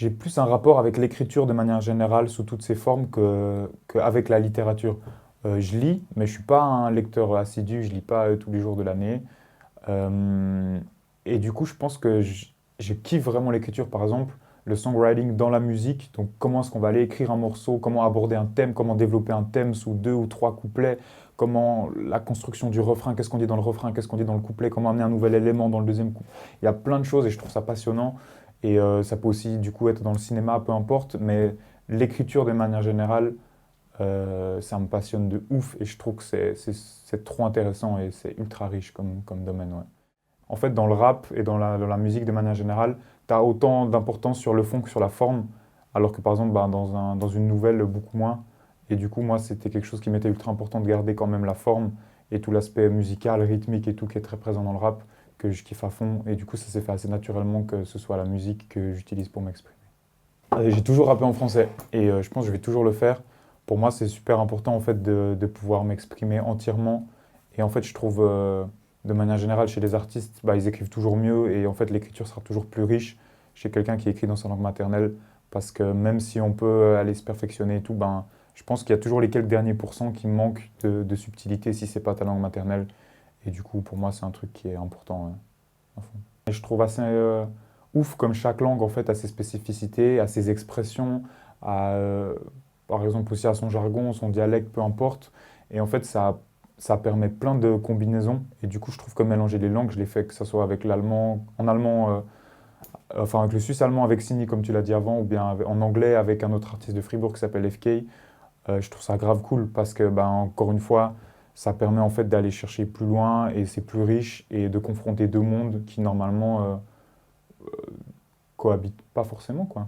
J'ai plus un rapport avec l'écriture de manière générale sous toutes ses formes qu'avec la littérature. Je lis, mais je suis pas un lecteur assidu, je lis pas tous les jours de l'année. Euh, et du coup, je pense que je kiffe vraiment l'écriture, par exemple, le songwriting dans la musique. Donc, comment est-ce qu'on va aller écrire un morceau, comment aborder un thème, comment développer un thème sous deux ou trois couplets, comment la construction du refrain, qu'est-ce qu'on dit dans le refrain, qu'est-ce qu'on dit dans le couplet, comment amener un nouvel élément dans le deuxième couplet. Il y a plein de choses et je trouve ça passionnant. Et ça peut aussi, du coup, être dans le cinéma, peu importe. Mais l'écriture, de manière générale, ça me passionne de ouf et je trouve que c'est trop intéressant et c'est ultra riche comme domaine. Ouais. En fait, dans le rap et dans la musique de manière générale, tu as autant d'importance sur le fond que sur la forme, alors que par exemple, bah, dans une nouvelle, beaucoup moins. Et du coup, moi, c'était quelque chose qui m'était ultra important de garder quand même la forme et tout l'aspect musical, rythmique et tout qui est très présent dans le rap, que je kiffe à fond. Et du coup, ça s'est fait assez naturellement que ce soit la musique que j'utilise pour m'exprimer. J'ai toujours rappé en français et je pense que je vais toujours le faire. Pour moi, c'est super important en fait de pouvoir m'exprimer entièrement. Et en fait, je trouve de manière générale chez les artistes, bah, ils écrivent toujours mieux et en fait, l'écriture sera toujours plus riche chez quelqu'un qui écrit dans sa langue maternelle. Parce que même si on peut aller se perfectionner et tout, ben, je pense qu'il y a toujours les quelques derniers pourcents qui manquent de subtilité si c'est pas ta langue maternelle. Et du coup, pour moi, c'est un truc qui est important, ouais, à fond. Et je trouve assez ouf comme chaque langue en fait a ses spécificités, a ses expressions, a, par exemple aussi à son jargon, son dialecte, peu importe. Et en fait, ça permet plein de combinaisons. Et du coup, je trouve que mélanger les langues, je l'ai fait que ce soit avec l'allemand, en allemand, enfin avec le suisse allemand avec Sini, comme tu l'as dit avant, ou bien en anglais avec un autre artiste de Fribourg qui s'appelle FK. Je trouve ça grave cool parce que, ben, encore une fois, ça permet en fait d'aller chercher plus loin et c'est plus riche et de confronter deux mondes qui normalement cohabitent pas forcément, quoi.